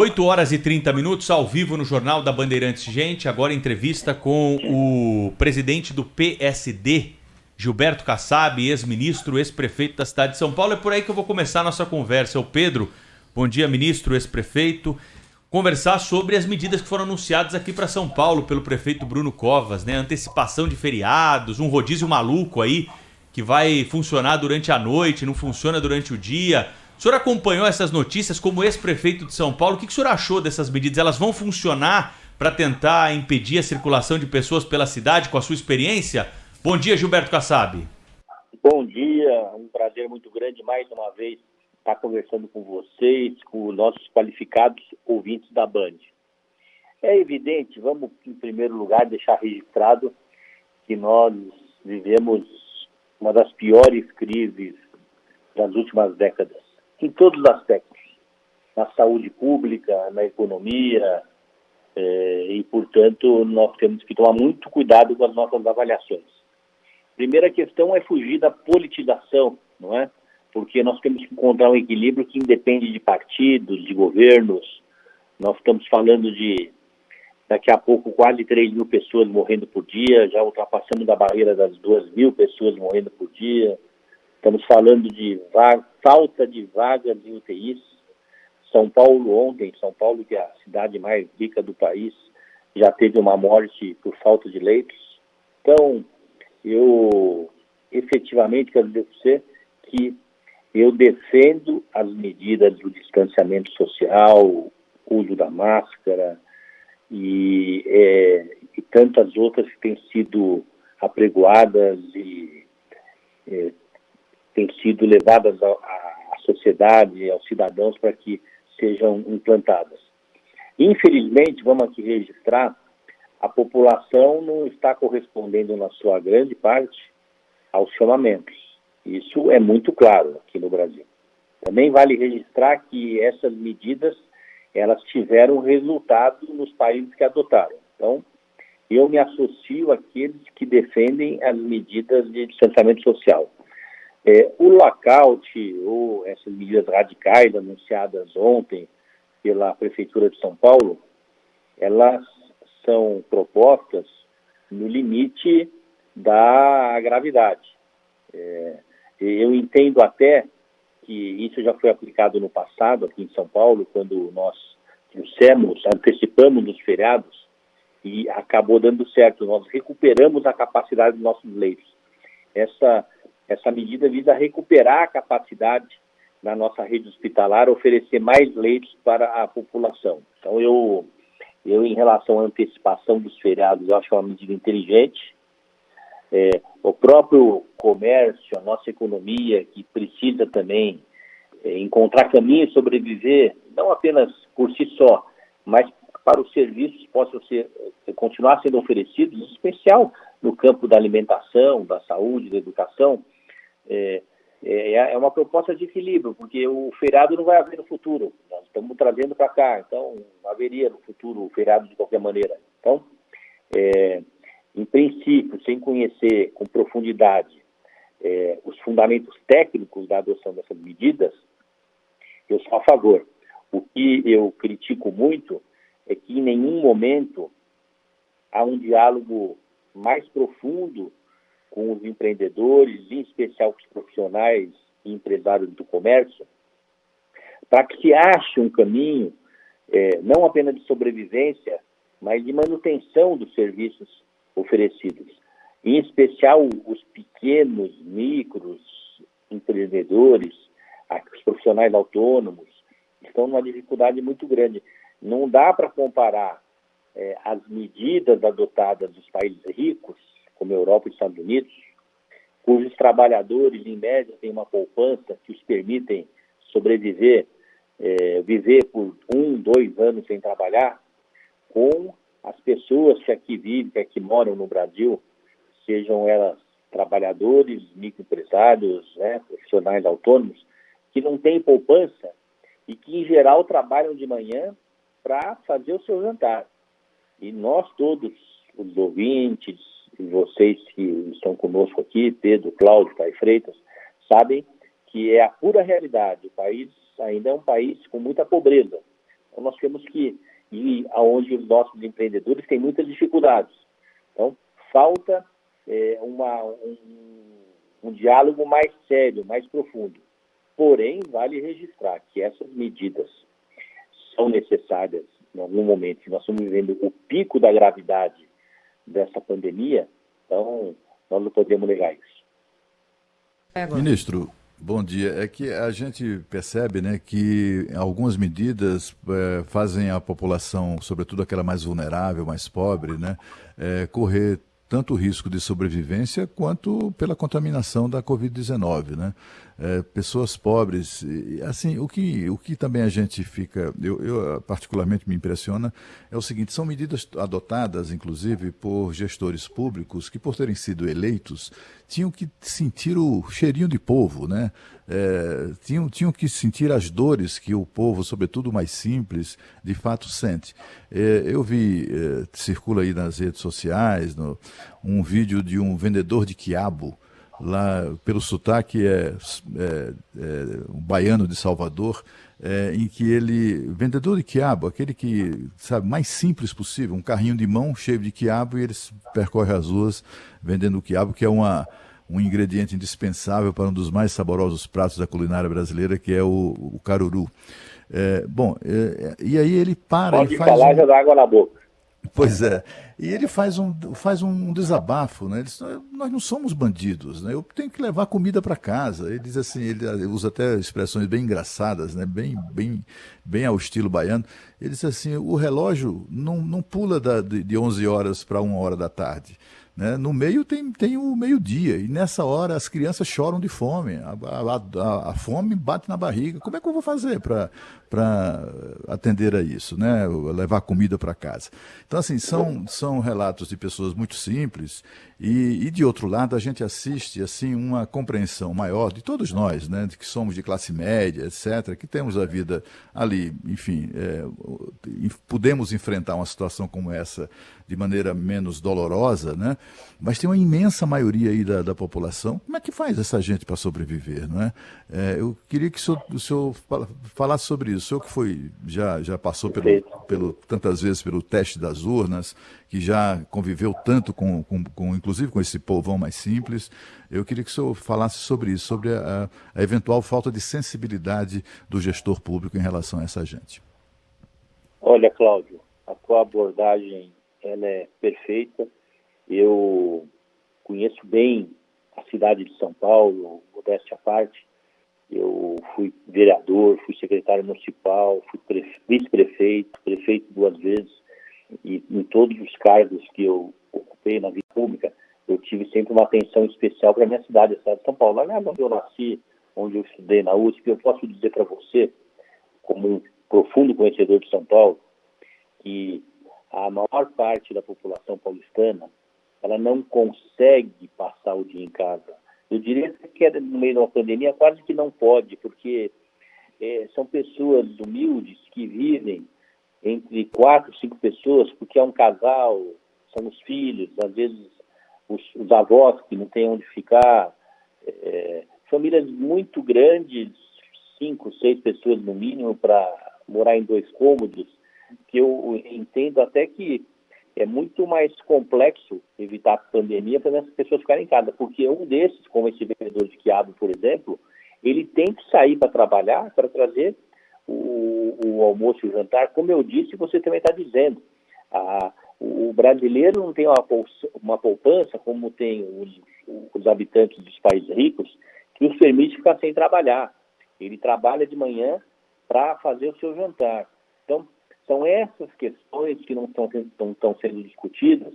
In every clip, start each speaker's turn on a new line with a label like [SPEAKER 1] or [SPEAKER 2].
[SPEAKER 1] 8h30, ao vivo no Jornal da Bandeirantes. Gente, agora entrevista com o presidente do PSD, Gilberto Kassab, ex-ministro, ex-prefeito da cidade de São Paulo. É por aí que eu vou começar a nossa conversa. O Pedro, bom dia, ministro, ex-prefeito. Conversar sobre as medidas que foram anunciadas aqui para São Paulo pelo prefeito Bruno Covas, né? Antecipação de feriados, um rodízio maluco aí que vai funcionar durante a noite, não funciona durante o dia. O senhor acompanhou essas notícias como ex-prefeito de São Paulo? O que o senhor achou dessas medidas? Elas vão funcionar para tentar impedir a circulação de pessoas pela cidade, com a sua experiência? Bom dia, Gilberto Kassab.
[SPEAKER 2] Bom dia, um prazer muito grande mais uma vez estar conversando com vocês, com os nossos qualificados ouvintes da Band. É evidente, vamos em primeiro lugar deixar registrado que nós vivemos uma das piores crises das últimas décadas, em todos os aspectos, na saúde pública, na economia, e, portanto, nós temos que tomar muito cuidado com as nossas avaliações. Primeira questão é fugir da politização, não é? Porque nós temos que encontrar um equilíbrio que independe de partidos, de governos. Nós estamos falando de, daqui a pouco, quase 3 mil pessoas morrendo por dia, já ultrapassamos a barreira das 2 mil pessoas morrendo por dia. Estamos falando de falta de vagas em UTIs. São Paulo, que é a cidade mais rica do país, já teve uma morte por falta de leitos. Então, eu efetivamente quero dizer para você que eu defendo as medidas do distanciamento social, o uso da máscara e tantas outras que têm sido apregoadas e têm sido levadas à sociedade, aos cidadãos, para que sejam implantadas. Infelizmente, vamos aqui registrar, a população não está correspondendo, na sua grande parte, aos chamamentos. Isso é muito claro aqui no Brasil. Também vale registrar que essas medidas, elas tiveram resultado nos países que adotaram. Então, eu me associo àqueles que defendem as medidas de distanciamento social. O lockout, ou essas medidas radicais anunciadas ontem pela Prefeitura de São Paulo, elas são propostas no limite da gravidade. Eu entendo até que isso já foi aplicado no passado, aqui em São Paulo, quando nós antecipamos os feriados, e acabou dando certo. Nós recuperamos a capacidade dos nossos leitos. Essa medida visa recuperar a capacidade da nossa rede hospitalar, oferecer mais leitos para a população. Então, eu em relação à antecipação dos feriados, eu acho uma medida inteligente. O próprio comércio, a nossa economia, que precisa também encontrar caminhos de sobreviver, não apenas por si só, mas para os serviços possam continuar sendo oferecidos, em especial no campo da alimentação, da saúde, da educação. É uma proposta de equilíbrio, porque o feriado não vai haver no futuro. Nós estamos trazendo para cá, então não haveria no futuro o feriado de qualquer maneira. Então, em princípio, sem conhecer com profundidade os fundamentos técnicos da adoção dessas medidas, eu sou a favor. O que eu critico muito é que em nenhum momento há um diálogo mais profundo com os empreendedores, em especial com os profissionais e empresários do comércio, para que se ache um caminho, não apenas de sobrevivência, mas de manutenção dos serviços oferecidos. Em especial os pequenos, micros empreendedores, os profissionais autônomos, estão numa dificuldade muito grande. Não dá para comparar as medidas adotadas dos países ricos, como a Europa e Estados Unidos, cujos trabalhadores, em média, têm uma poupança que os permitem sobreviver, viver por 1, 2 anos sem trabalhar, com as pessoas que aqui vivem, que aqui moram no Brasil, sejam elas trabalhadores, microempresários, profissionais autônomos, que não têm poupança e que, em geral, trabalham de manhã para fazer o seu jantar. E nós todos, os ouvintes, e vocês que estão conosco aqui, Pedro, Cláudio, Caio Freitas, sabem que é a pura realidade. O país ainda é um país com muita pobreza. Então, nós temos que ir aonde os nossos empreendedores têm muitas dificuldades. Então, falta um diálogo mais sério, mais profundo. Porém, vale registrar que essas medidas são necessárias em algum momento, que nós estamos vivendo o pico da gravidade dessa pandemia, então nós não podemos negar isso.
[SPEAKER 3] Ministro, bom dia. É que a gente percebe, né, que algumas medidas fazem a população, sobretudo aquela mais vulnerável, mais pobre, né, correr tanto o risco de sobrevivência quanto pela contaminação da Covid-19, né? Pessoas pobres, assim, o que também a gente fica, eu particularmente me impressiona, é o seguinte, são medidas adotadas, inclusive, por gestores públicos que, por terem sido eleitos, tinham que sentir o cheirinho de povo, né? Tinham que sentir as dores que o povo, sobretudo o mais simples, de fato sente. Eu vi, circula aí nas redes sociais, um vídeo de um vendedor de quiabo, lá pelo sotaque um baiano de Salvador, em que vendedor de quiabo, aquele que, sabe, mais simples possível, um carrinho de mão cheio de quiabo e eles percorrem as ruas vendendo o quiabo, que é um ingrediente indispensável para um dos mais saborosos pratos da culinária brasileira, que é o caruru. E aí ele para
[SPEAKER 2] Pode
[SPEAKER 3] e faz
[SPEAKER 2] falar, já dá água na boca.
[SPEAKER 3] Pois é. E ele faz um desabafo, né? Ele diz, nós não somos bandidos, né? Eu tenho que levar comida para casa. Ele diz assim, ele usa até expressões bem engraçadas, né? Bem ao estilo baiano. Ele diz assim, o relógio não pula de 11 horas para 1 hora da tarde. Né? No meio tem o meio-dia, e nessa hora as crianças choram de fome, a fome bate na barriga. Como é que eu vou fazer para atender a isso, né? Levar comida para casa? Então, assim, são relatos de pessoas muito simples e, de outro lado, a gente assiste assim uma compreensão maior de todos nós, né? De que somos de classe média, etc., que temos a vida ali, enfim, podemos enfrentar uma situação como essa de maneira menos dolorosa, né? Mas tem uma imensa maioria aí da população. Como é que faz essa gente para sobreviver, não é? Eu queria que o senhor falasse sobre isso. O senhor que já passou tantas vezes pelo teste das urnas, que já conviveu tanto inclusive com esse povão mais simples. Eu queria que o senhor falasse sobre isso, sobre a eventual falta de sensibilidade do gestor público em relação a essa gente.
[SPEAKER 2] Olha, Cláudio, a tua abordagem ela é perfeita. Eu conheço bem a cidade de São Paulo, modéstia à parte. Eu fui vereador, fui secretário municipal, fui vice-prefeito, prefeito 2 vezes, e em todos os cargos que eu ocupei na vida pública, eu tive sempre uma atenção especial para a minha cidade, a cidade de São Paulo. Lá onde eu nasci, onde eu estudei na USP, eu posso dizer para você, como um profundo conhecedor de São Paulo, que a maior parte da população paulistana, ela não consegue passar o dia em casa. Eu diria que no meio de uma pandemia quase que não pode, porque são pessoas humildes que vivem entre 4, 5 pessoas, porque é um casal, são os filhos, às vezes os avós que não têm onde ficar, famílias muito grandes, 5, 6 pessoas no mínimo para morar em 2 cômodos, que eu entendo até que é muito mais complexo evitar a pandemia para essas pessoas ficarem em casa, porque um desses, como esse vendedor de quiabo, por exemplo, ele tem que sair para trabalhar, para trazer o almoço e o jantar. Como eu disse, você também está dizendo, o brasileiro não tem uma poupança como tem os habitantes dos países ricos, que os permite ficar sem trabalhar. Ele trabalha de manhã para fazer o seu jantar. Então, são essas questões que não estão sendo discutidas,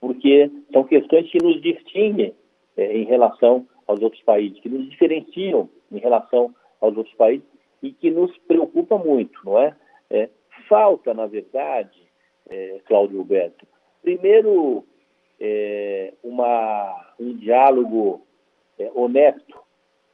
[SPEAKER 2] porque são questões que nos distinguem em relação aos outros países, que nos diferenciam em relação aos outros países e que nos preocupa muito, não é? Falta, na verdade, Cláudio Roberto, primeiro, um diálogo honesto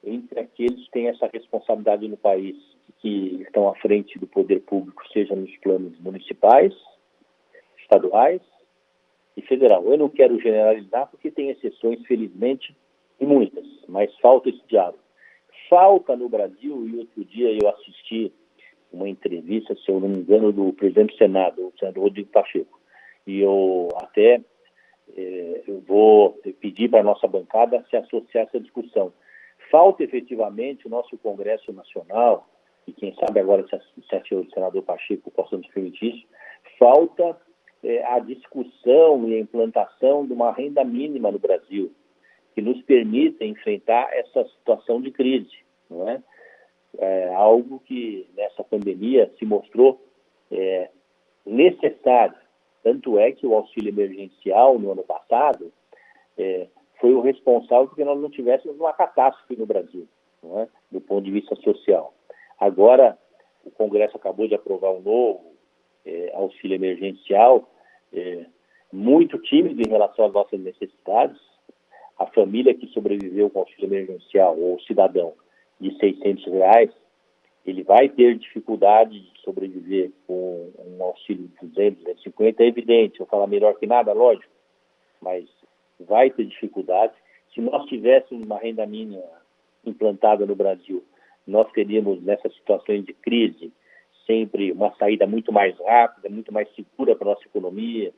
[SPEAKER 2] entre aqueles que têm essa responsabilidade no país, que estão à frente do poder público, seja nos planos municipais, estaduais e federal. Eu não quero generalizar porque tem exceções, felizmente, e muitas, mas falta esse diálogo. Falta no Brasil, e outro dia eu assisti uma entrevista, se eu não me engano, do presidente do Senado, o senador Rodrigo Pacheco. E eu até eu vou pedir para a nossa bancada se associar a essa discussão. Falta efetivamente o nosso Congresso Nacional, e quem sabe agora se o senador Pacheco possa nos permitir isso, falta a discussão e a implantação de uma renda mínima no Brasil, que nos permita enfrentar essa situação de crise, não é? Algo que nessa pandemia se mostrou necessário. Tanto é que o auxílio emergencial no ano passado foi o responsável porque nós não tivéssemos uma catástrofe no Brasil, não é? Do ponto de vista social. Agora, o Congresso acabou de aprovar um novo auxílio emergencial, muito tímido em relação às nossas necessidades. A família que sobreviveu com o auxílio emergencial, ou o cidadão, de R$600, ele vai ter dificuldade de sobreviver com um auxílio de 200, 250, é evidente, eu falar melhor que nada, lógico, mas vai ter dificuldade. Se nós tivéssemos uma renda mínima implantada no Brasil, nós teríamos, nessas situações de crise, sempre uma saída muito mais rápida, muito mais segura para a nossa economia,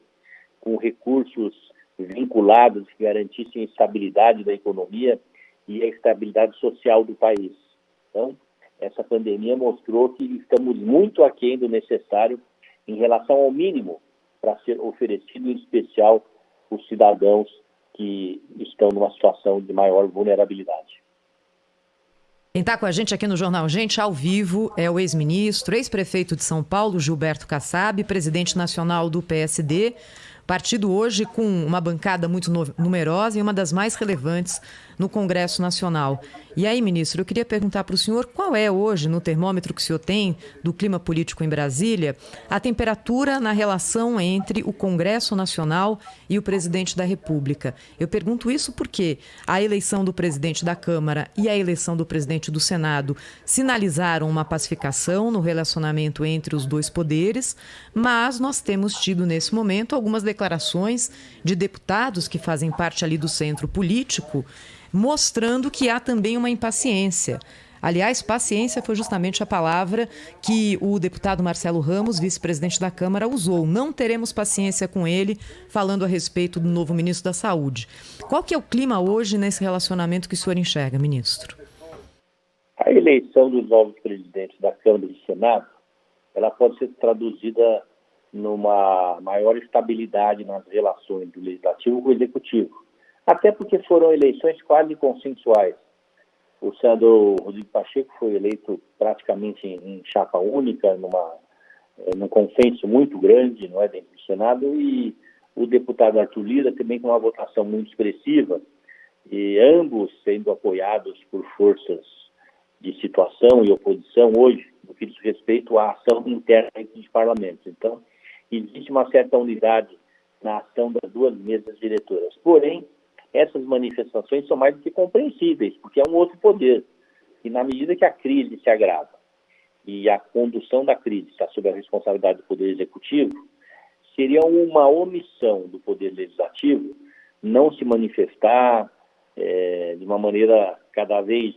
[SPEAKER 2] com recursos vinculados que garantissem a estabilidade da economia e a estabilidade social do país. Então, essa pandemia mostrou que estamos muito aquém do necessário em relação ao mínimo para ser oferecido, em especial, os cidadãos que estão numa situação de maior vulnerabilidade.
[SPEAKER 4] Quem está com a gente aqui no Jornal Gente, ao vivo, é o ex-ministro, ex-prefeito de São Paulo, Gilberto Kassab, presidente nacional do PSD, partido hoje com uma bancada muito numerosa e uma das mais relevantes no Congresso Nacional. E aí, ministro, eu queria perguntar para o senhor qual é hoje, no termômetro que o senhor tem do clima político em Brasília, a temperatura na relação entre o Congresso Nacional e o presidente da República. Eu pergunto isso porque a eleição do presidente da Câmara e a eleição do presidente do Senado sinalizaram uma pacificação no relacionamento entre os dois poderes, mas nós temos tido nesse momento algumas declarações de deputados que fazem parte ali do centro político, mostrando que há também uma impaciência. Aliás, paciência foi justamente a palavra que o deputado Marcelo Ramos, vice-presidente da Câmara, usou. Não teremos paciência com ele, falando a respeito do novo ministro da Saúde. Qual que é o clima hoje nesse relacionamento que o senhor enxerga, ministro?
[SPEAKER 2] A eleição dos novos presidentes da Câmara e do Senado, ela pode ser traduzida numa maior estabilidade nas relações do Legislativo com o Executivo. Até porque foram eleições quase consensuais. O senador Rodrigo Pacheco foi eleito praticamente em chapa única, num consenso muito grande, não é, dentro do Senado, e o deputado Arthur Lira também com uma votação muito expressiva, e ambos sendo apoiados por forças de situação e oposição hoje, no que diz respeito à ação interna dos parlamentos. Então, existe uma certa unidade na ação das duas mesas diretoras. Porém, essas manifestações são mais do que compreensíveis, porque é um outro poder. E na medida que a crise se agrava e a condução da crise está sob a responsabilidade do Poder Executivo, seria uma omissão do Poder Legislativo não se manifestar de uma maneira cada vez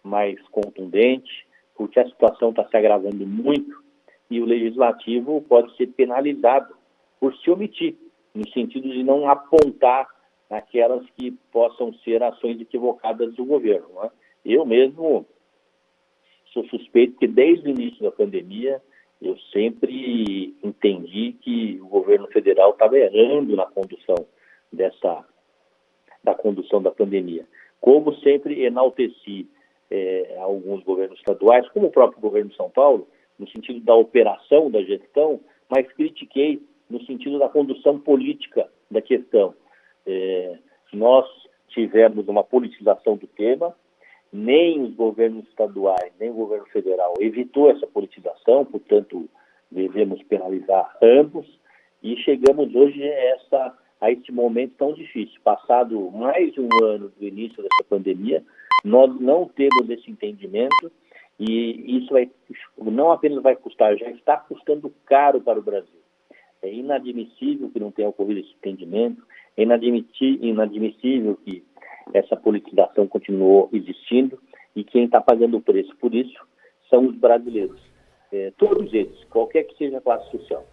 [SPEAKER 2] mais contundente, porque a situação está se agravando muito e o Legislativo pode ser penalizado por se omitir, no sentido de não apontar aquelas que possam ser ações equivocadas do governo, não é? Eu mesmo sou suspeito que desde o início da pandemia eu sempre entendi que o governo federal estava errando na condução da condução da pandemia. Como sempre enalteci alguns governos estaduais, como o próprio governo de São Paulo, no sentido da operação, da gestão, mas critiquei no sentido da condução política da questão. Nós tivemos uma politização do tema, nem os governos estaduais, nem o governo federal evitou essa politização, portanto, devemos penalizar ambos, e chegamos hoje a este momento tão difícil. Passado mais de um ano do início dessa pandemia, nós não temos esse entendimento, e isso não apenas vai custar, já está custando caro para o Brasil. É inadmissível que não tenha ocorrido esse entendimento, é inadmissível que essa politização continuou existindo, e quem está pagando o preço por isso são os brasileiros. todos eles, qualquer que seja a classe social.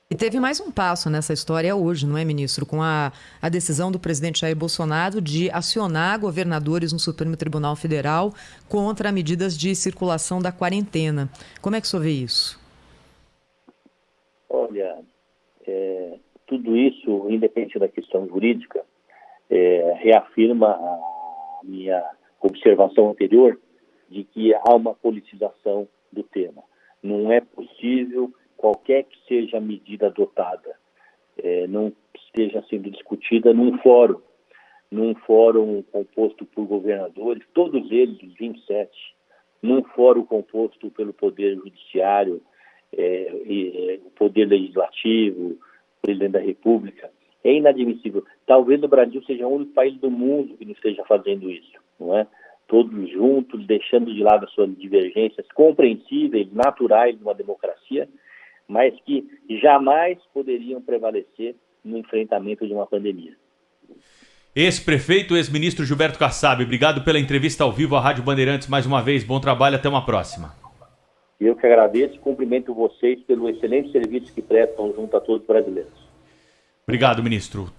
[SPEAKER 4] E teve mais um passo nessa história hoje, não é, ministro? Com a decisão do presidente Jair Bolsonaro de acionar governadores no Supremo Tribunal Federal contra medidas de circulação da quarentena. Como é que o senhor vê isso?
[SPEAKER 2] Olha, tudo isso, independente da questão jurídica, reafirma a minha observação anterior de que há uma politização do tema. Não é possível qualquer que seja a medida adotada, não esteja sendo discutida num fórum composto por governadores, todos eles, os 27, num fórum composto pelo Poder Judiciário, o Poder Legislativo, o Presidente da República. É inadmissível. Talvez o Brasil seja o único país do mundo que não esteja fazendo isso, não é? Todos juntos, deixando de lado as suas divergências compreensíveis, naturais de uma democracia, mas que jamais poderiam prevalecer no enfrentamento de uma pandemia.
[SPEAKER 1] Ex-prefeito, ex-ministro Gilberto Kassab, obrigado pela entrevista ao vivo à Rádio Bandeirantes mais uma vez. Bom trabalho, até uma próxima.
[SPEAKER 2] Eu que agradeço e cumprimento vocês pelo excelente serviço que prestam junto a todos os brasileiros.
[SPEAKER 1] Obrigado, ministro.